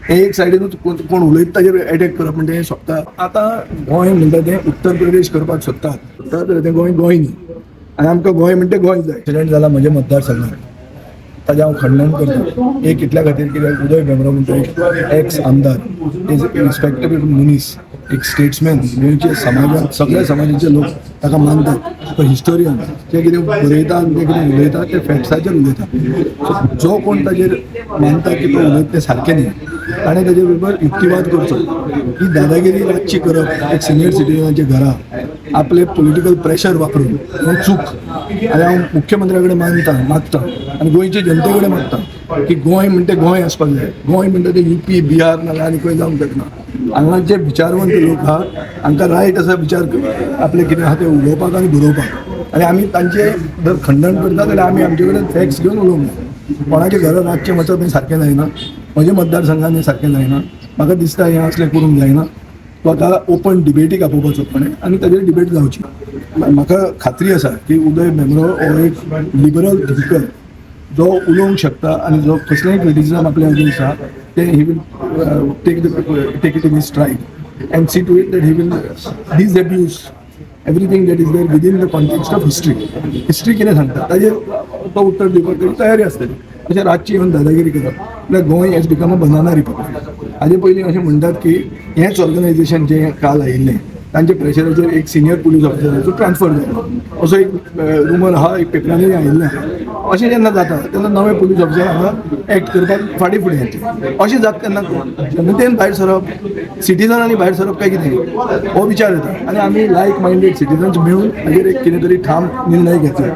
हे एक सायडीनूच कोण उलयता ताजेर अटॅक करप म्हणजे हें सोंपता. आतां गोंय म्हणटा तें उत्तर प्रदेश करपाक सोदतात तर तें गोंय न्ही आनी आमकां गोंय म्हणटा गोंय जाय. एक्सिडेंट जाला म्हज्या मतदारसंघात ताजें हांव खंडन करतां. एक इतल्या खातीर कित्याक उदय भेंब्रो म्हणटा एक एक्स आमदार इज रिस्पेक्टेबल मनीस, एक स्टेट्समॅन, गोंयचे समाजांत सगळ्या समाजाचे लोक ताका मानतात. तो हिस्टोरियन जे कितें बरयता आनी जे कितें उलयता ते फॅक्ट्साचेर उलयता. जो कोण ताजेर मानता की तो उलयता तें सारकें न्ही ताणें ताजे बरोबर युक्तिवाद करचो. ही दादागिरी रातची करप एक सिनियर सिटीजनाच्या घरा आपले पॉलिटिकल प्रेशर वापरून हें चूक. आनी हांव मुख्यमंत्र्या कडेन मागता आनी गोंयचे जनते कडेन मागता की गोंय म्हणटा गोंय आसपाक जाय. गोंय म्हणटा तें युपी बिहार नाजाल्यार आनी खंय जावंक शकना. हांगा जे विचारवंत लोक आहा हांकां रायट आसा विचार आपले कितें आहा तें उलोवपाक आनी बरोवपाक. आनी आमी तांचे जर खंडन करता जाल्यार आमी आमचे कडेन फॅक्ट्स घेवन उलोवंक जाय. कोणाच्या घरा रातचें वचप हें सारकें जायना. म्हज्या मतदारसंघान हें सारकें जायना. म्हाका दिसता हें असलें करूंक जायना. ताका ओपन डिबेटीक आपोवपाचो कोणें आनी ताजेर डिबेट जावची. म्हाका खात्री आसा की उदय भेंब्रो हो एक लिबरल थिंकर जो उलोवंक शकता आनी जो कसलेंय क्रिटिसिजम आपल्या अगेन्स्ट आहा तें he will take it in stride and see to it that he will disabuse everything that is there within the context of history. History कितें सांगता ताजेर तो उत्तर दिवपाक तेजी तयारी आसतली. अशें रातची येवन दादागिरी करप जाल्यार Goa has become a banana republic. हाजे पयलीं अशें म्हणटात की हेंच ऑर्गनायझेशन जें काल आयिल्लें तांचे प्रेशराचेर एक सिनियर पुलीस ऑफिसराचो ट्रान्सफर जालो असो एक रुमर आहा, एक पेपरांनी आयिल्लें आहा. अशें जेन्ना जाता तेन्ना नवे पुलीस ऑफिसर हांगा एक्ट करपाक फाटीं फुडें येतले. अशें जाता तेन्ना जनतेन भायर सरप, सिटिजनांनी भायर सरप काय कितें हो विचार येता. आनी आमी लायक मायंडेड सिटिजन्स मेळून हाजेर एक कितें तरी ठाम निर्णय घेतला.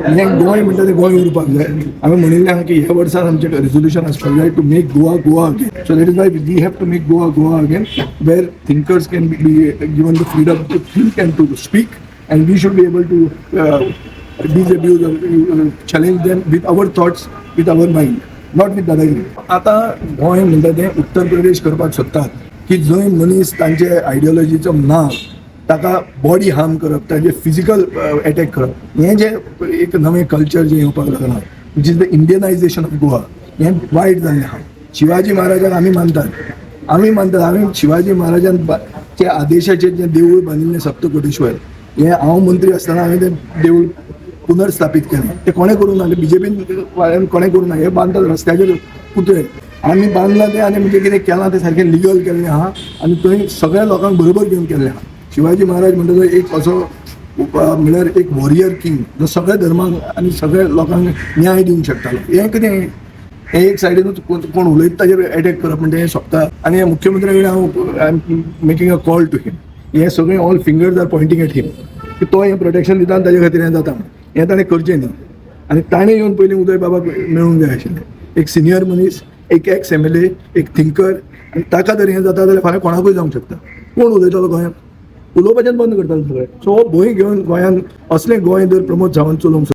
हें गोंय म्हणटा तें गोंय उरपाक जाय. हांवें म्हणिल्लें आहा की ह्या वर्सान आमचें रेजोल्युशन आसपाक जाय to make Goa Goa again. So that is why we have to make Goa Goa again where thinkers can be given the freedom to think and to speak, and we should be able to disabuse or challenge them with our thoughts, with our mind, not with दादागिरी. आता गोंय म्हणटा तें उत्तर प्रदेश करपाक सोदतात की जंय मनीस तांचे आयडियोलॉजीचो ना ताका बॉडी हार्म करप, ताजे फिजिकल अटॅक करप. हें जे एक नवें कल्चर जें येवपाक लागलां which is the Indianization of Goa, हें वायट जाल्लें आहा. शिवाजी महाराजाक आमी मानतात आमी शिवाजी महाराजान त्या आदेशाचेर जें देवूळ बांदिल्लें सप्तकोटेश्वर हें हांव मंत्री आसतना हांवें तें देवूळ पुनर्स्थापीत केलें. तें कोणें करूं ना, बीजेपीन कोणें करूं ना. हें बांदतात रस्त्याचेर पुतळे आमी बांदलां तें आनी म्हणजे कितें केलां तें सारकें लिगल केल्लें आहा आनी थंय सगळ्या लोकांक बरोबर घेवन केल्लें आहा. शिवाजी महाराज म्हणटा तो एक असो म्हळ्यार एक वॉरियर किंग जो सगळ्या धर्मांक आनी सगळ्या लोकांक न्याय दिवंक शकतालो. हें कितें हे एक सायडीनूच कोण उलयता ताजेर अटॅक करप म्हणजे हें सोंपता. आनी मुख्यमंत्र्या कडेन हांव I am making a call to him. हे सगळे all fingers are pointing at him की तो हें प्रोटेक्शन दिता आनी ताजे खातीर हें जाता. हें ताणें करचें न्ही आनी ताणें येवन पयलीं उदय बाबाक मेळूंक जाय आशिल्लें. एक सिनियर मनीस, एक एक्स MLA, एक थिंकर, आनी ताका जर हें जाता जाल्यार फाल्यां कोणाकूय जावंक शकता. कोण उलयतालो गोंयांत? उलोवपाचें बंद करतालो सगळें. सो हो भंय घेवन गोंयांत असलें गोंय जर प्रमोद सावंत चलोवंक